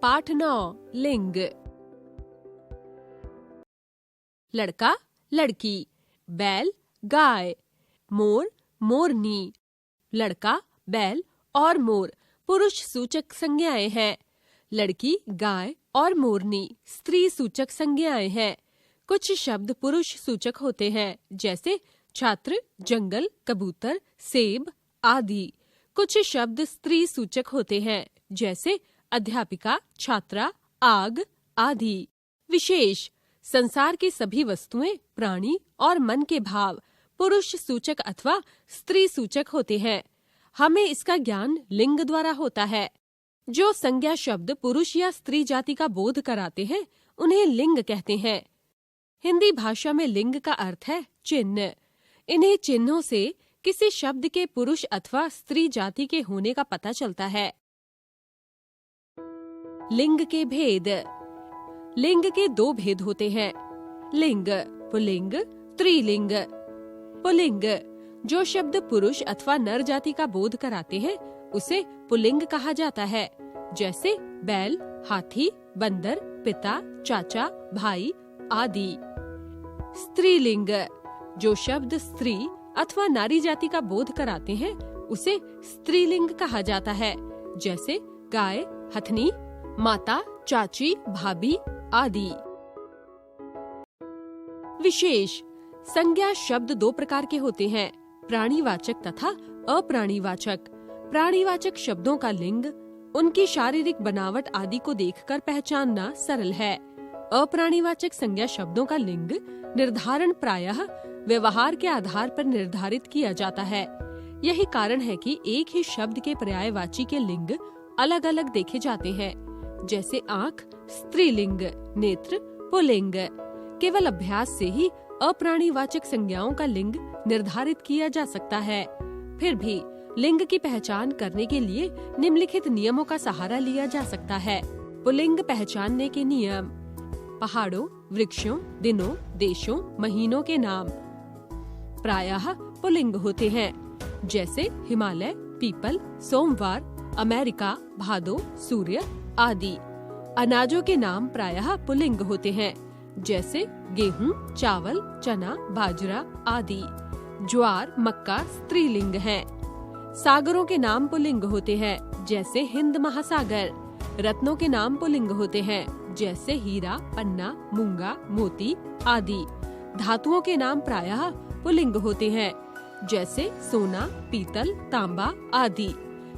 पाठ 9 लिंग। लड़का लड़की, बैल गाय, मोर मोरनी। लड़का बैल और मोर पुरुष सूचक संज्ञाएं हैं। लड़की गाय और मोरनी स्त्री सूचक संज्ञाएं हैं। कुछ शब्द पुरुष सूचक होते हैं, जैसे छात्र, जंगल, कबूतर, सेब आदि। कुछ शब्द स्त्री सूचक होते हैं, जैसे अध्यापिका, छात्रा, आग आदि। विशेष: संसार की सभी वस्तुएं, प्राणी और मन के भाव पुरुष सूचक अथवा स्त्री सूचक होते हैं। हमें इसका ज्ञान लिंग द्वारा होता है। जो संज्ञा शब्द पुरुष या स्त्री जाति का बोध कराते हैं, उन्हें लिंग कहते हैं। हिंदी भाषा में लिंग का अर्थ है चिन्ह। इन्हीं चिन्हों से किसी शब्द के पुरुष अथवा स्त्री जाति के होने का पता चलता है। लिंग के भेद। लिंग के 2 भेद होते हैं, लिंग पुल्लिंग, स्त्रीलिंग। पुल्लिंग जो शब्द पुरुष अथवा नर जाति का बोध कराते हैं, उसे पुल्लिंग कहा जाता है, जैसे बैल, हाथी, बंदर, पिता, चाचा, भाई आदि। स्त्रीलिंग जो शब्द स्त्री अथवा नारी जाति का बोध कराते हैं, उसे स्त्रीलिंग कहा जाता है, जैसे गाय, हथनी, माता, चाची, भाभी आदि। विशेष: संज्ञा शब्द 2 प्रकार के होते हैं, प्राणीवाचक तथा अप्राणीवाचक। प्राणीवाचक शब्दों का लिंग उनकी शारीरिक बनावट आदि को देखकर पहचानना सरल है। अप्राणीवाचक संज्ञा शब्दों का लिंग निर्धारण प्रायः व्यवहार के आधार पर निर्धारित किया जाता है। यही कारण है कि एक ही शब्द के पर्यायवाची के लिंग अलग अलग देखे जाते हैं, जैसे आँख स्त्रीलिंग, नेत्र पुल्लिंग। केवल अभ्यास से ही अप्राणीवाचक संज्ञाओं का लिंग निर्धारित किया जा सकता है। फिर भी लिंग की पहचान करने के लिए निम्नलिखित नियमों का सहारा लिया जा सकता है। पुल्लिंग पहचानने के नियम: पहाड़ों, वृक्षों, दिनों, देशों, महीनों के नाम प्रायः पुल्लिंग होते हैं, जैसे हिमालय, पीपल, सोमवार, अमेरिका, भादो, सूर्य आदि। अनाजों के नाम प्रायः पुल्लिंग होते हैं, जैसे गेहूं, चावल, चना, बाजरा आदि। ज्वार, मक्का स्त्रीलिंग हैं। सागरों के नाम पुल्लिंग होते हैं, जैसे हिंद महासागर। रत्नों के नाम पुल्लिंग होते हैं, जैसे हीरा, पन्ना, मूंगा, मोती आदि। धातुओं के नाम प्रायः पुल्लिंग होते हैं, जैसे सोना, पीतल, तांबा आदि।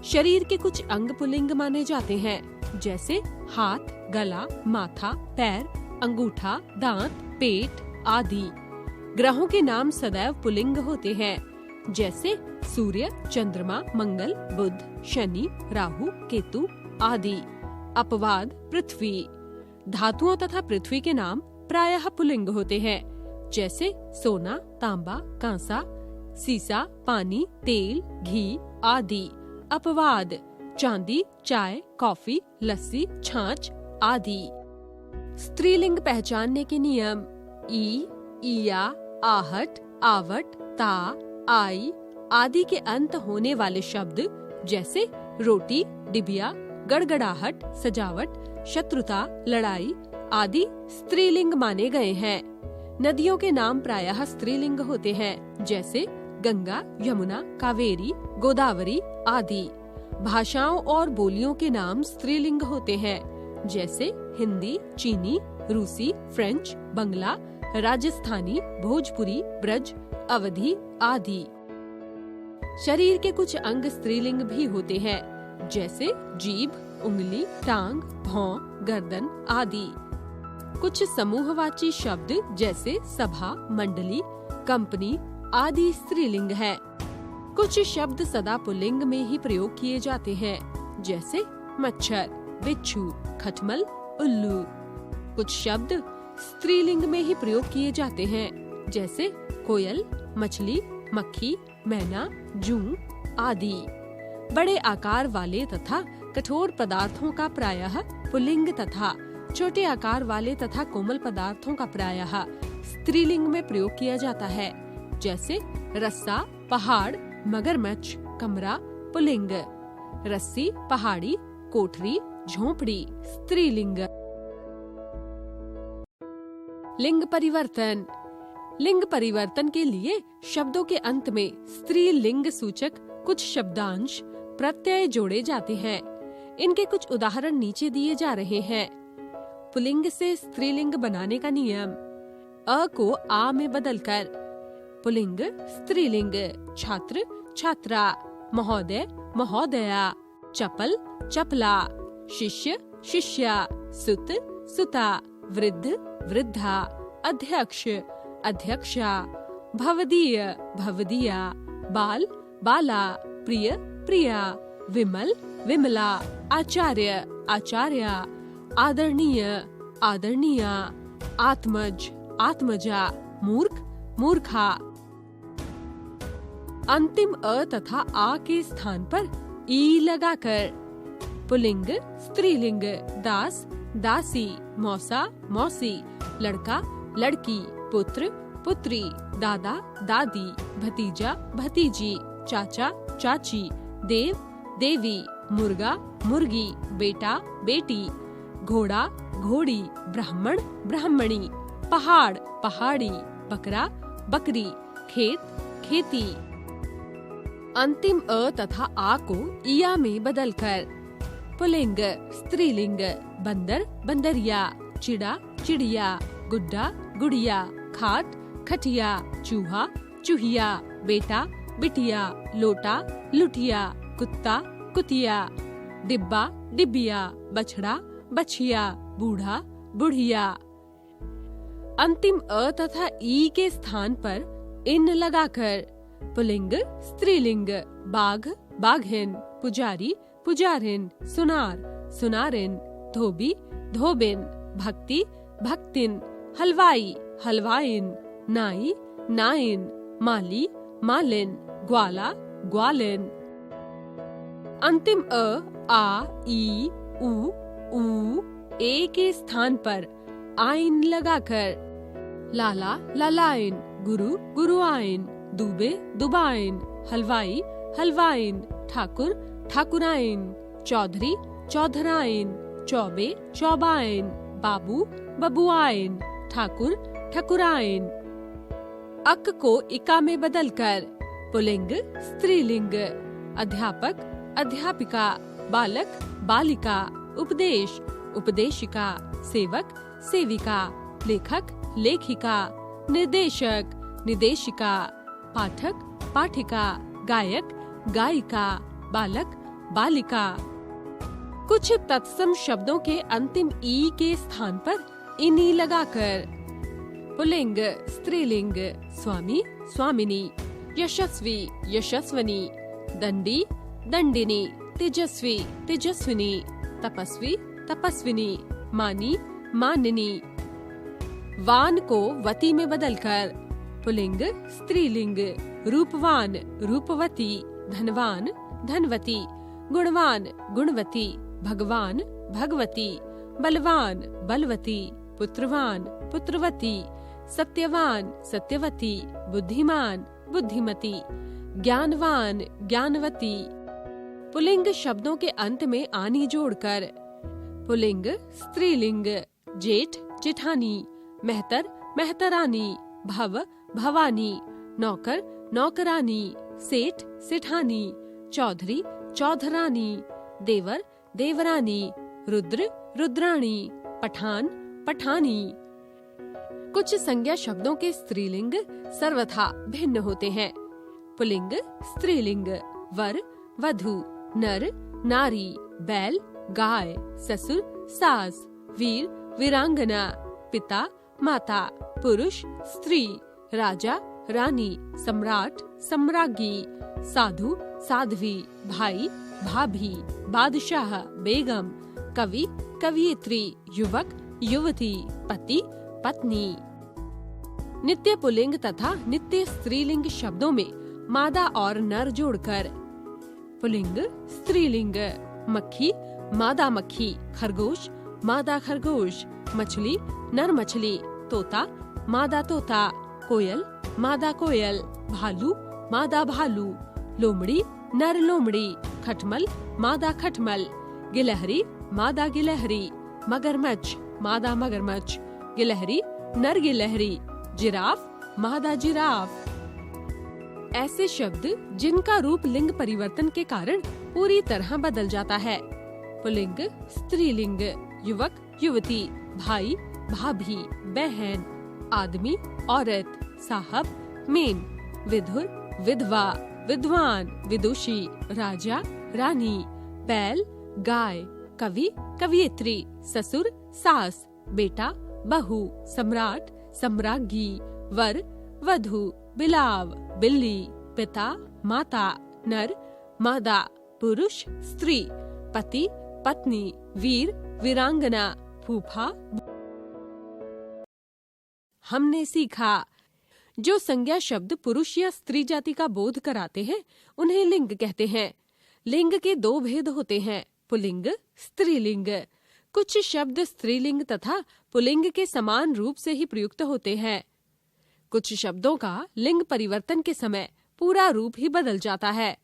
शरीर के कुछ अंग पुल्लिंग माने जाते हैं, जैसे हाथ, गला, माथा, पैर, अंगूठा, दांत, पेट आदि। ग्रहों के नाम सदैव पुल्लिंग होते हैं, जैसे सूर्य, चंद्रमा, मंगल, बुध, शनि, राहु, केतु आदि। अपवाद: पृथ्वी। धातुओं तथा पृथ्वी के नाम प्रायः पुल्लिंग होते हैं, जैसे सोना, तांबा, कांसा, सीसा, पानी, तेल, घी आदि। अपवाद: चांदी, चाय, कॉफी, लस्सी, छाछ आदि। स्त्रीलिंग पहचानने के नियम: ई, ईया, आहट, आवट, ता, आई आदि के अंत होने वाले शब्द, जैसे रोटी, डिबिया, गड़गड़ाहट, सजावट, शत्रुता, लड़ाई आदि स्त्रीलिंग माने गए हैं। नदियों के नाम प्रायः स्त्रीलिंग होते हैं, जैसे गंगा, यमुना, कावेरी, गोदावरी आदि। भाषाओं और बोलियों के नाम स्त्रीलिंग होते हैं, जैसे हिंदी, चीनी, रूसी, फ्रेंच, बंगला, राजस्थानी, भोजपुरी, ब्रज, अवधी आदि। शरीर के कुछ अंग स्त्रीलिंग भी होते हैं, जैसे जीभ, उंगली, टांग, भौं, गर्दन आदि। कुछ समूहवाची शब्द, जैसे सभा, मंडली, कंपनी आदि स्त्रीलिंग है। कुछ शब्द सदा पुल्लिंग में ही प्रयोग किए जाते हैं, जैसे मच्छर, बिच्छू, खटमल, उल्लू। कुछ शब्द स्त्रीलिंग में ही प्रयोग किए जाते हैं, जैसे कोयल, मछली, मक्खी, मैना, जूं आदि। बड़े आकार वाले तथा कठोर पदार्थों का प्रायः पुल्लिंग तथा छोटे आकार वाले तथा कोमल पदार्थों का प्रायः स्त्रीलिंग में प्रयोग किया जाता है, जैसे रस्सा, पहाड़, मगरमच्छ, कमरा पुल्लिंग। रस्सी, पहाड़ी, कोठरी, झोपड़ी स्त्रीलिंग। लिंग परिवर्तन। लिंग परिवर्तन के लिए शब्दों के अंत में स्त्रीलिंग सूचक कुछ शब्दांश प्रत्यय जोड़े जाते हैं। इनके कुछ उदाहरण नीचे दिए जा रहे हैं। पुल्लिंग से स्त्रीलिंग बनाने का नियम। अ को आ में बदलकर। पुल्लिंग स्त्रीलिंग छात्र छात्रा, महोदय महोदया, चपल चपला, शिष्य शिष्या, सुत सुता, वृद्ध वृद्धा, अध्यक्ष अध्यक्षा, भवदीय भवदीया, बाल बाला, प्रिय प्रिया, विमल विमला, आचार्य आचार्या, आदरणीय आदरणीया, आत्मज आत्मजा, मूर्ख मूर्खा। अंतिम अ तथा आ के स्थान पर ई लगाकर। पुल्लिंग स्त्रीलिंग दास दासी, मौसा मौसी, लड़का लड़की, पुत्र पुत्री, दादा दादी, भतीजा भतीजी, चाचा चाची, देव देवी, मुर्गा मुर्गी, बेटा बेटी, घोड़ा घोड़ी, ब्राह्मण ब्राह्मणी, पहाड़ पहाड़ी, बकरा बकरी, खेत खेती। अंतिम अ तथा आ को इया में बदलकर। पुल्लिंग स्त्रीलिंग बंदर बंदरिया, चिड़ा चिड़िया, गुड्डा गुड़िया, खाट खटिया, चूहा चूहिया, बेटा बिटिया, लोटा लुटिया, कुत्ता कुतिया, डिब्बा डिबिया, बछड़ा बछिया, बूढ़ा बुढ़िया। अंतिम अ तथा ई के स्थान पर इन लगाकर। पुल्लिंग स्त्रीलिंग बाघ बाघिन, पुजारी पुजारिन, सुनार सुनारिन, धोबी धोबिन, भक्ति भक्तिन, हलवाई हलवाइन, नाई नाइन, माली मालिन, ग्वाला ग्वालिन। अंतिम अ आ ई उ ए के स्थान पर आइन लगाकर। लाला लालाइन, गुरु गुरुआइन, दुबे दुबाइन, हलवाई हलवाइन, ठाकुर ठाकुराइन, चौधरी चौधराइन, चौबे चौबाइन, बाबू बबुआइन, ठाकुर ठकुराइन। अक को इका में बदलकर। पुल्लिंग स्त्रीलिंग अध्यापक अध्यापिका, बालक बालिका, उपदेश उपदेशिका, सेवक सेविका, लेखक लेखिका, निर्देशक निदेशिका, पाठक पाठिका, गायक गायिका, बालक बालिका। कुछ तत्सम शब्दों के अंतिम ई के स्थान पर इनी लगाकर। पुल्लिंग स्त्रीलिंग स्वामी स्वामिनी, यशस्वी यशस्वनी, दंडी दंडिनी, तेजस्वी तेजस्विनी, तपस्वी तपस्विनी, मानी मानिनी। वान को वती में बदलकर। पुल्लिंग स्त्रीलिंग रूपवान रूपवती, धनवान धनवती, गुणवान गुणवती, भगवान भगवती, बलवान बलवती, पुत्रवान पुत्रवती, सत्यवान सत्यवती, बुद्धिमान बुद्धिमती, ज्ञानवान ज्ञानवती। पुल्लिंग शब्दों के अंत में आनी जोड़कर। पुल्लिंग स्त्रीलिंग जेठ जेठानी, मेहतर मेहतरानी, भव भवानी, नौकर नौकरानी, सेठ सेठानी, चौधरी चौधरानी, देवर देवरानी, रुद्र रुद्राणी, पठान पठानी। कुछ संज्ञा शब्दों के स्त्रीलिंग सर्वथा भिन्न होते हैं। पुल्लिंग स्त्रीलिंग वर वधू, नर नारी, बैल गाय, ससुर सास, वीर वीरांगना, पिता माता, पुरुष स्त्री, राजा रानी, सम्राट सम्राज्ञी, साधु साध्वी, भाई भाभी, बादशाह बेगम, कवि कवियत्री, युवक युवती, पति पत्नी। नित्य पुल्लिंग तथा नित्य स्त्रीलिंग शब्दों में मादा और नर जोड़कर। पुल्लिंग स्त्रीलिंग मक्खी मादा मक्खी, खरगोश मादा खरगोश, मछली नर मछली, तोता मादा तोता, कोयल मादा कोयल, भालू मादा भालू, लोमड़ी नर लोमड़ी, खटमल मादा खटमल, गिलहरी मादा गिलहरी, मगरमच्छ, मादा मगरमच्छ, गिलहरी, नर गिलहरी, जिराफ, मादा जिराफ। ऐसे शब्द जिनका रूप लिंग परिवर्तन के कारण पूरी तरह बदल जाता है। पुल्लिंग स्त्रीलिंग, युवक युवती, भाई भाभी, बहन, आदमी औरत, साहब मेम, विधुर विधवा, विद्वान विदुषी, राजा रानी, बैल गाय, कवि कवियत्री, ससुर सास, बेटा बहू, सम्राट सम्राज्ञी, वर वधू, बिलाव बिल्ली, पिता माता, नर मादा, पुरुष स्त्री, पति पत्नी, वीर वीरांगना, फूफा। हमने सीखा, जो संज्ञा शब्द पुरुष या स्त्री जाति का बोध कराते हैं उन्हें लिंग कहते हैं। लिंग के दो भेद होते हैं, पुल्लिंग स्त्रीलिंग। कुछ शब्द स्त्रीलिंग तथा पुल्लिंग के समान रूप से ही प्रयुक्त होते हैं। कुछ शब्दों का लिंग परिवर्तन के समय पूरा रूप ही बदल जाता है।